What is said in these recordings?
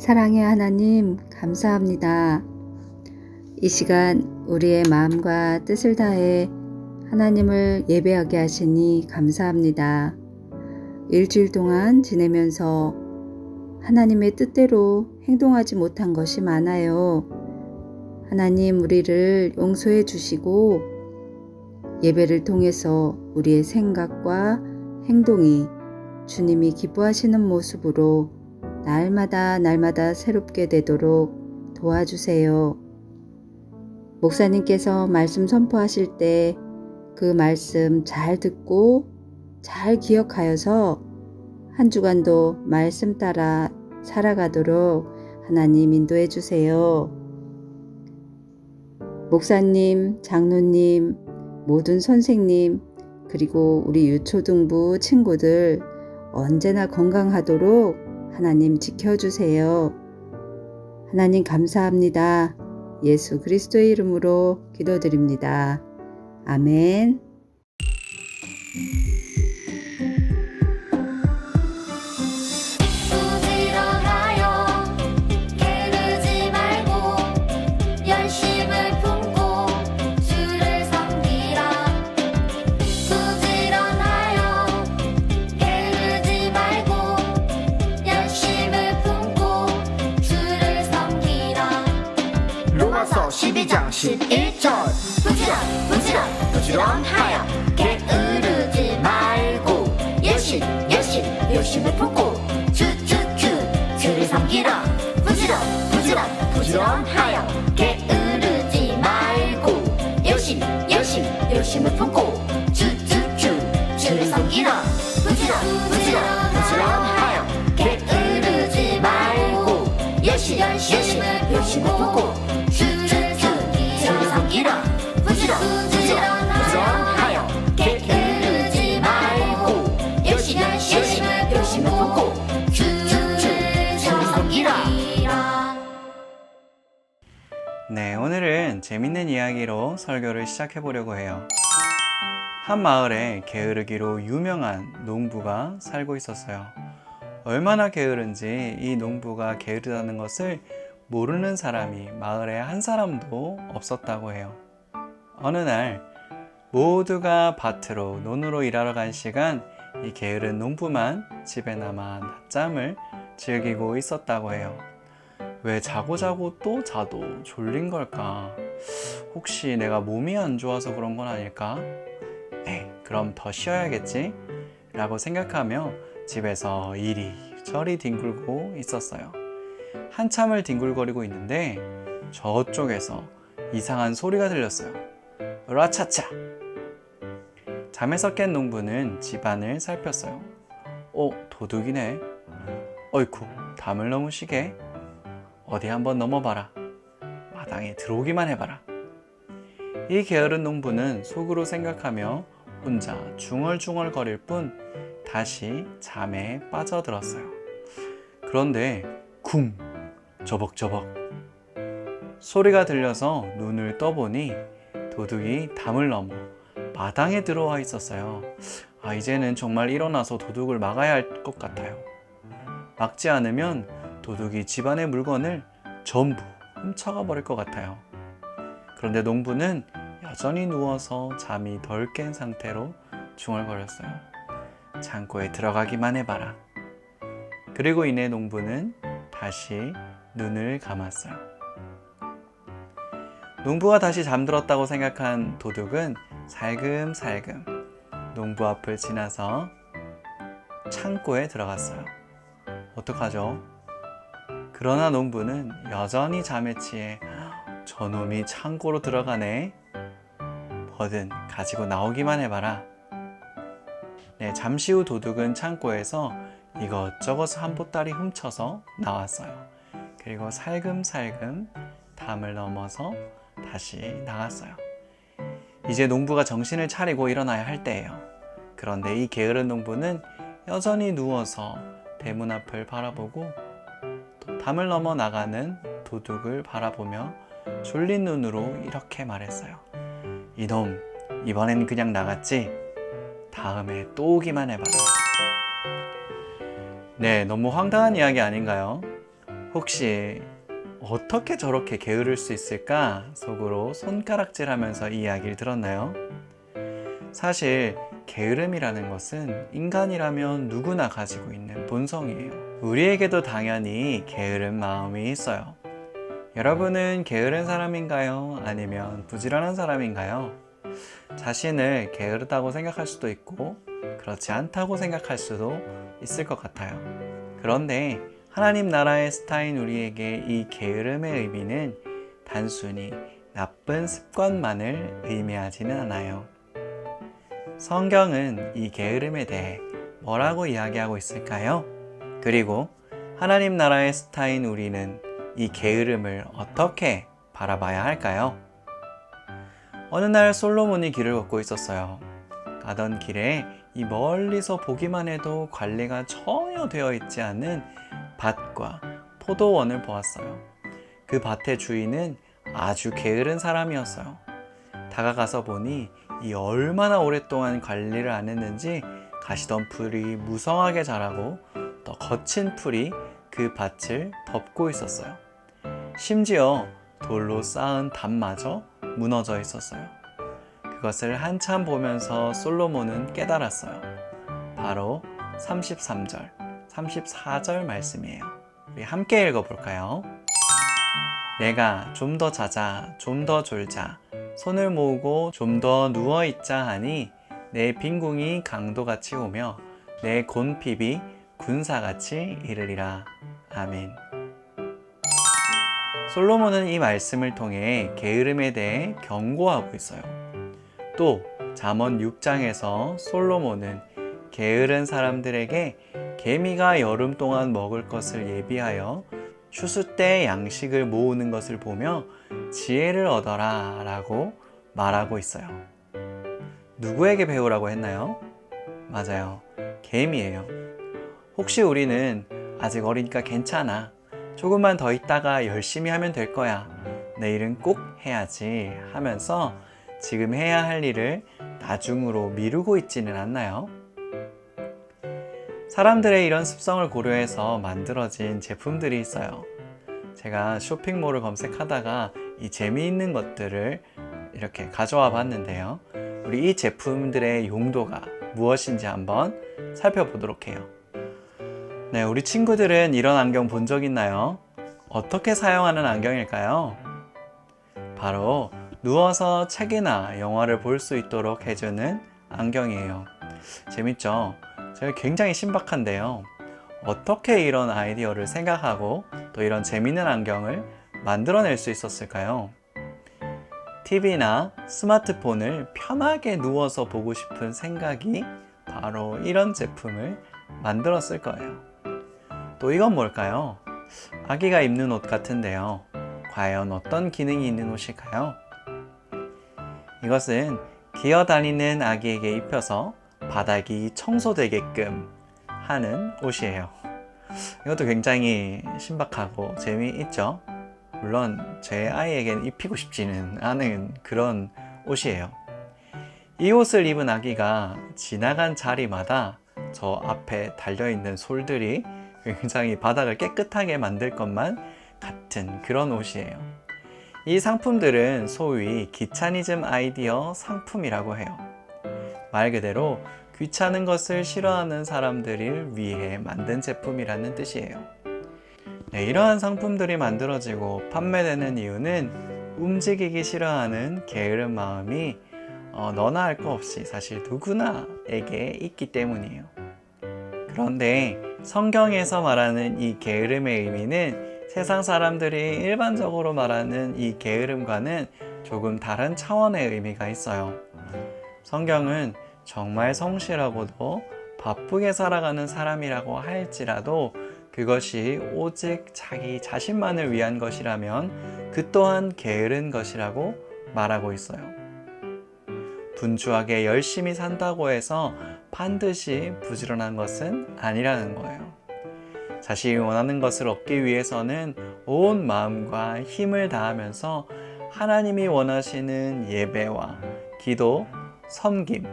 사랑의 하나님, 감사합니다. 이 시간 우리의 마음과 뜻을 다해 하나님을 예배하게 하시니 감사합니다. 일주일 동안 지내면서 하나님의 뜻대로 행동하지 못한 것이 많아요. 하나님, 우리를 용서해 주시고 예배를 통해서 우리의 생각과 행동이 주님이 기뻐하시는 모습으로 날마다 새롭게 되도록 도와주세요. 목사님께서 말씀 선포하실 때 그 말씀 잘 듣고 잘 기억하여서 한 주간도 말씀 따라 살아가도록 하나님 인도해 주세요. 목사님, 장로님, 모든 선생님, 그리고 우리 유초등부 친구들 언제나 건강하도록 하나님 지켜주세요. 하나님 감사합니다. 예수 그리스도의 이름으로 기도드립니다. 아멘. 로마서 12장 11절 부지런하여 게으르지 말고 열심을 품고 주를 섬기라. 부지런하여 게으르지 말고 열심을 품고 주를 섬기라. 부지런하여 게으르지 말고 열심을 품고 주를 섬기라. 부지런하여 게으르지 말고 열심을 품고 주를 섬기라. 네, 오늘은 재밌는 이야기로 설교를 시작해 보려고 해요. 한 마을에 게으르기로 유명한 농부가 살고 있었어요. 얼마나 게으른지 이 농부가 게으르다는 것을 모르는 사람이 마을에 한 사람도 없었다고 해요. 어느 날 모두가 밭으로 논으로 일하러 간 시간, 이 게으른 농부만 집에 남아 낮잠을 즐기고 있었다고 해요. 왜 자고 또 자도 졸린 걸까? 혹시 내가 몸이 안 좋아서 그런 건 아닐까? 그럼 더 쉬어야겠지? 라고 생각하며 집에서 이리저리 뒹굴고 있었어요. 한참을 뒹굴거리고 있는데 저쪽에서 이상한 소리가 들렸어요. 으라차차! 잠에서 깬 농부는 집안을 살폈어요. 도둑이네. 어이쿠, 담을 넘으시게. 어디 한번 넘어봐라. 마당에 들어오기만 해봐라. 이 게으른 농부는 속으로 생각하며 혼자 중얼중얼 거릴 뿐 다시 잠에 빠져들었어요. 그런데 쿵! 저벅저벅 소리가 들려서 눈을 떠보니 도둑이 담을 넘어 마당에 들어와 있었어요. 이제는 정말 일어나서 도둑을 막아야 할 것 같아요. 막지 않으면 도둑이 집안의 물건을 전부 훔쳐가 버릴 것 같아요. 그런데 농부는 여전히 누워서 잠이 덜 깬 상태로 중얼거렸어요. 창고에 들어가기만 해봐라. 그리고 이내 농부는 다시 눈을 감았어요. 농부가 다시 잠들었다고 생각한 도둑은 살금살금 농부 앞을 지나서 창고에 들어갔어요. 어떡하죠? 그러나 농부는 여전히 잠에 취해 저놈이 창고로 들어가네. 뭐든 가지고 나오기만 해봐라. 잠시 후 도둑은 창고에서 이것저것 한 보따리 훔쳐서 나왔어요. 그리고 살금살금 담을 넘어서 다시 나갔어요. 이제 농부가 정신을 차리고 일어나야 할 때예요. 그런데 이 게으른 농부는 여전히 누워서 대문 앞을 바라보고 또 담을 넘어 나가는 도둑을 바라보며 졸린 눈으로 이렇게 말했어요. 이놈, 이번엔 그냥 나갔지? 다음에 또 오기만 해봐라. 네, 너무 황당한 이야기 아닌가요? 혹시 어떻게 저렇게 게으를 수 있을까 속으로 손가락질 하면서 이야기를 들었나요? 사실 게으름이라는 것은 인간이라면 누구나 가지고 있는 본성이에요. 우리에게도 당연히 게으른 마음이 있어요. 여러분은 게으른 사람인가요? 아니면 부지런한 사람인가요? 자신을 게으르다고 생각할 수도 있고 그렇지 않다고 생각할 수도 있을 것 같아요. 그런데 하나님 나라의 스타인 우리에게 이 게으름의 의미는 단순히 나쁜 습관만을 의미하지는 않아요. 성경은 이 게으름에 대해 뭐라고 이야기하고 있을까요? 그리고 하나님 나라의 스타인 우리는 이 게으름을 어떻게 바라봐야 할까요? 어느 날 솔로몬이 길을 걷고 있었어요. 가던 길에 이 멀리서 보기만 해도 관리가 전혀 되어 있지 않은 밭과 포도원을 보았어요. 그 밭의 주인은 아주 게으른 사람이었어요. 다가가서 보니 이 얼마나 오랫동안 관리를 안 했는지 가시던 풀이 무성하게 자라고 더 거친 풀이 그 밭을 덮고 있었어요. 심지어 돌로 쌓은 담마저 무너져 있었어요. 그것을 한참 보면서 솔로몬은 깨달았어요. 바로 33절, 34절 말씀이에요. 우리 함께 읽어볼까요? 내가 좀 더 자자, 좀 더 졸자, 손을 모으고 좀 더 누워있자 하니 내 빈궁이 강도같이 오며 내 곤핍이 군사같이 이르리라. 아멘. 솔로몬은 이 말씀을 통해 게으름에 대해 경고하고 있어요. 또 잠언 6장에서 솔로몬은 게으른 사람들에게 개미가 여름 동안 먹을 것을 예비하여 추수 때 양식을 모으는 것을 보며 지혜를 얻어라 라고 말하고 있어요. 누구에게 배우라고 했나요? 맞아요. 개미예요. 혹시 우리는 아직 어리니까 괜찮아. 조금만 더 있다가 열심히 하면 될 거야. 내일은 꼭 해야지 하면서 지금 해야 할 일을 나중으로 미루고 있지는 않나요? 사람들의 이런 습성을 고려해서 만들어진 제품들이 있어요. 제가 쇼핑몰을 검색하다가 이 재미있는 것들을 이렇게 가져와 봤는데요. 우리 이 제품들의 용도가 무엇인지 한번 살펴보도록 해요. 네, 우리 친구들은 이런 안경 본 적 있나요? 어떻게 사용하는 안경일까요? 바로 누워서 책이나 영화를 볼 수 있도록 해주는 안경이에요. 재밌죠? 제가 굉장히 신박한데요. 어떻게 이런 아이디어를 생각하고 또 이런 재밌는 안경을 만들어낼 수 있었을까요? TV나 스마트폰을 편하게 누워서 보고 싶은 생각이 바로 이런 제품을 만들었을 거예요. 또 이건 뭘까요? 아기가 입는 옷 같은데요. 과연 어떤 기능이 있는 옷일까요? 이것은 기어다니는 아기에게 입혀서 바닥이 청소되게끔 하는 옷이에요. 이것도 굉장히 신박하고 재미있죠? 물론 제 아이에게는 입히고 싶지는 않은 그런 옷이에요. 이 옷을 입은 아기가 지나간 자리마다 저 앞에 달려있는 솔들이 굉장히 바닥을 깨끗하게 만들 것만 같은 그런 옷이에요. 이 상품들은 소위 귀차니즘 아이디어 상품이라고 해요. 말 그대로 귀찮은 것을 싫어하는 사람들을 위해 만든 제품이라는 뜻이에요. 네, 이러한 상품들이 만들어지고 판매되는 이유는 움직이기 싫어하는 게으른 마음이 너나 할 거 없이 사실 누구나에게 있기 때문이에요. 그런데 성경에서 말하는 이 게으름의 의미는 세상 사람들이 일반적으로 말하는 이 게으름과는 조금 다른 차원의 의미가 있어요. 성경은 정말 성실하고도 바쁘게 살아가는 사람이라고 할지라도 그것이 오직 자기 자신만을 위한 것이라면 그 또한 게으른 것이라고 말하고 있어요. 분주하게 열심히 산다고 해서 반드시 부지런한 것은 아니라는 거예요. 자신이 원하는 것을 얻기 위해서는 온 마음과 힘을 다하면서 하나님이 원하시는 예배와 기도, 섬김,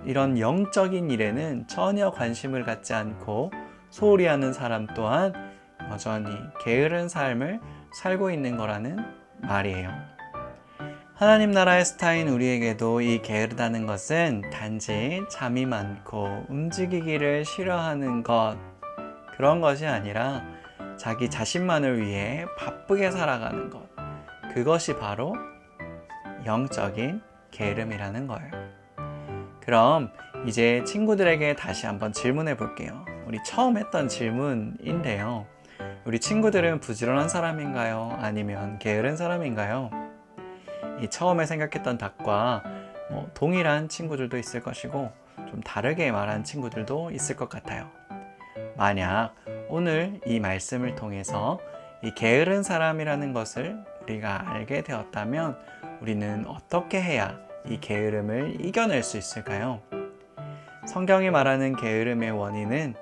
이런 영적인 일에는 전혀 관심을 갖지 않고 소홀히 하는 사람 또한 여전히 게으른 삶을 살고 있는 거라는 말이에요. 하나님 나라의 스타인 우리에게도 이 게으르다는 것은 단지 잠이 많고 움직이기를 싫어하는 것, 그런 것이 아니라 자기 자신만을 위해 바쁘게 살아가는 것, 그것이 바로 영적인 게으름이라는 거예요. 그럼 이제 친구들에게 다시 한번 질문해 볼게요. 우리 처음 했던 질문인데요. 우리 친구들은 부지런한 사람인가요? 아니면 게으른 사람인가요? 이 처음에 생각했던 답과 동일한 친구들도 있을 것이고 좀 다르게 말한 친구들도 있을 것 같아요. 만약 오늘 이 말씀을 통해서 이 게으른 사람이라는 것을 우리가 알게 되었다면 우리는 어떻게 해야 이 게으름을 이겨낼 수 있을까요? 성경이 말하는 게으름의 원인은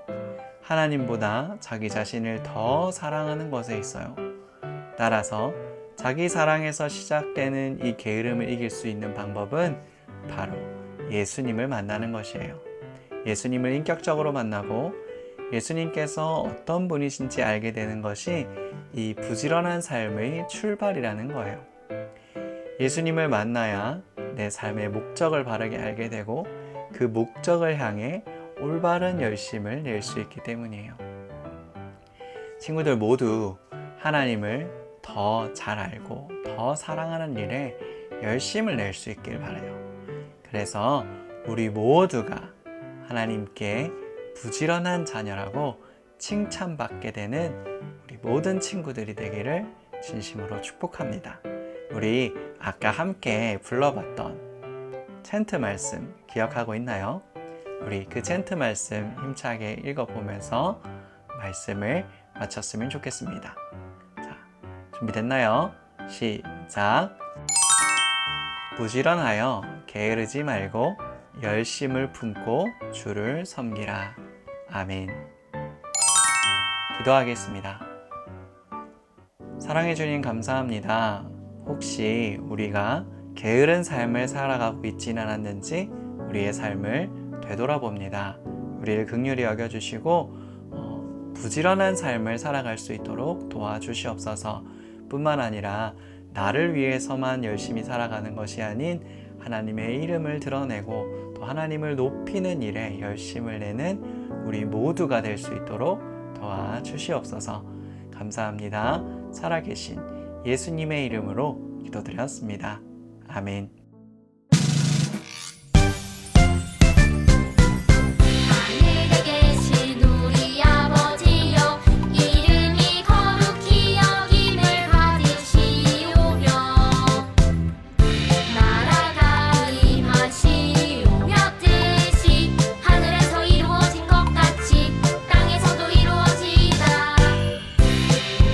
하나님보다 자기 자신을 더 사랑하는 것에 있어요. 따라서 자기 사랑에서 시작되는 이 게으름을 이길 수 있는 방법은 바로 예수님을 만나는 것이에요. 예수님을 인격적으로 만나고 예수님께서 어떤 분이신지 알게 되는 것이 이 부지런한 삶의 출발이라는 거예요. 예수님을 만나야 내 삶의 목적을 바르게 알게 되고 그 목적을 향해 올바른 열심을 낼 수 있기 때문이에요. 친구들 모두 하나님을 더 잘 알고 더 사랑하는 일에 열심을 낼 수 있길 바라요. 그래서 우리 모두가 하나님께 부지런한 자녀라고 칭찬받게 되는 우리 모든 친구들이 되기를 진심으로 축복합니다. 우리 아까 함께 불러봤던 챈트 말씀 기억하고 있나요? 우리 그 챈트 말씀 힘차게 읽어보면서 말씀을 마쳤으면 좋겠습니다. 자, 준비됐나요? 시작! 부지런하여 게으르지 말고 열심을 품고 주를 섬기라. 아멘. 기도하겠습니다. 사랑해 주님 감사합니다. 혹시 우리가 게으른 삶을 살아가고 있지는 않았는지 우리의 삶을 되돌아봅니다. 우리를 긍휼히 여겨주시고 부지런한 삶을 살아갈 수 있도록 도와주시옵소서. 뿐만 아니라 나를 위해서만 열심히 살아가는 것이 아닌 하나님의 이름을 드러내고 또 하나님을 높이는 일에 열심을 내는 우리 모두가 될 수 있도록 도와주시옵소서. 감사합니다. 살아계신 예수님의 이름으로 기도드렸습니다. 아멘. 하늘에 계신 우리 아버지여 이름이 거룩히 여김을 받으시오며 나라가 임하시오며 뜻이 하늘에서 이루어진 것 같이 땅에서도 이루어지이다.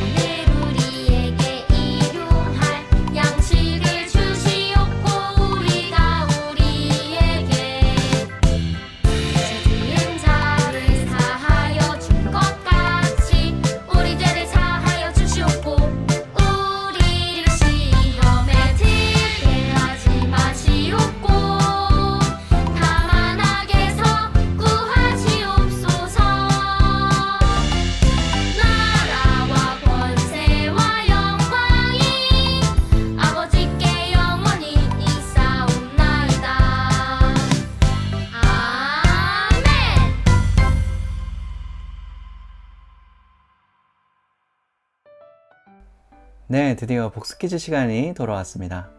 오늘 우리에게 일용할 양식을 주시옵고 우리가 우리에게 지은 자를 사하여 준 것 같이 우리 죄를 사하여 주시옵고 우리를 시험에 들게 하지 마시옵고 다만 악에서 구하시옵소서. 나라와 권세와 영광이 아버지께 영원히 있사옵나이다. 아멘. 네, 드디어 복습 퀴즈 시간이 돌아왔습니다.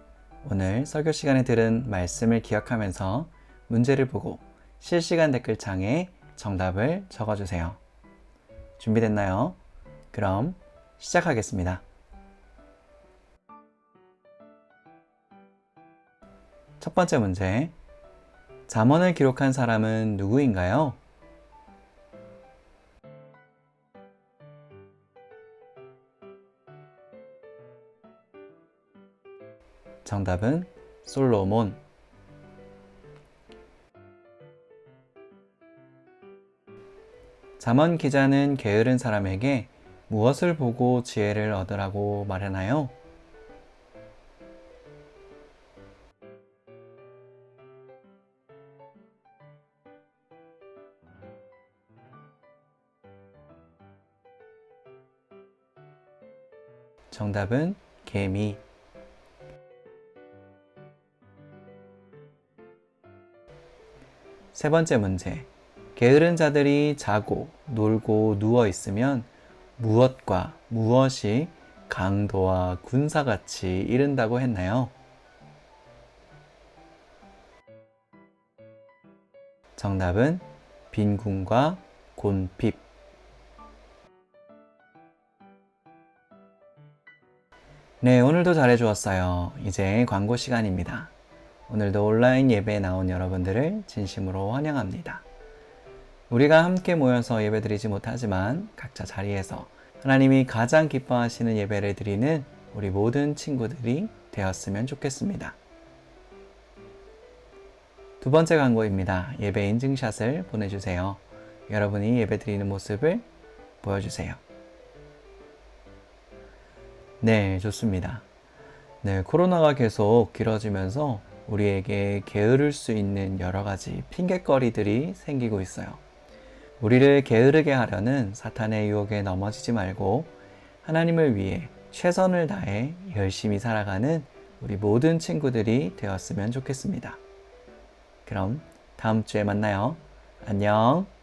오늘 설교 시간에 들은 말씀을 기억하면서 문제를 보고 실시간 댓글창에 정답을 적어주세요. 준비됐나요? 그럼 시작하겠습니다. 첫 번째 문제. 잠언을 기록한 사람은 누구인가요? 정답은 솔로몬. 잠언 기자는 게으른 사람에게 무엇을 보고 지혜를 얻으라고 말하나요? 정답은 개미. 세 번째 문제. 게으른 자들이 자고 놀고 누워 있으면 무엇과 무엇이 강도와 군사같이 이른다고 했나요? 정답은 빈군과 곤핍. 네, 오늘도 잘해주었어요. 이제 광고 시간입니다. 오늘도 온라인 예배에 나온 여러분들을 진심으로 환영합니다. 우리가 함께 모여서 예배드리지 못하지만 각자 자리에서 하나님이 가장 기뻐하시는 예배를 드리는 우리 모든 친구들이 되었으면 좋겠습니다. 두 번째 광고입니다. 예배 인증샷을 보내주세요. 여러분이 예배드리는 모습을 보여주세요. 네, 좋습니다. 네, 코로나가 계속 길어지면서 우리에게 게으를 수 있는 여러 가지 핑곗거리들이 생기고 있어요. 우리를 게으르게 하려는 사탄의 유혹에 넘어지지 말고 하나님을 위해 최선을 다해 열심히 살아가는 우리 모든 친구들이 되었으면 좋겠습니다. 그럼 다음 주에 만나요. 안녕.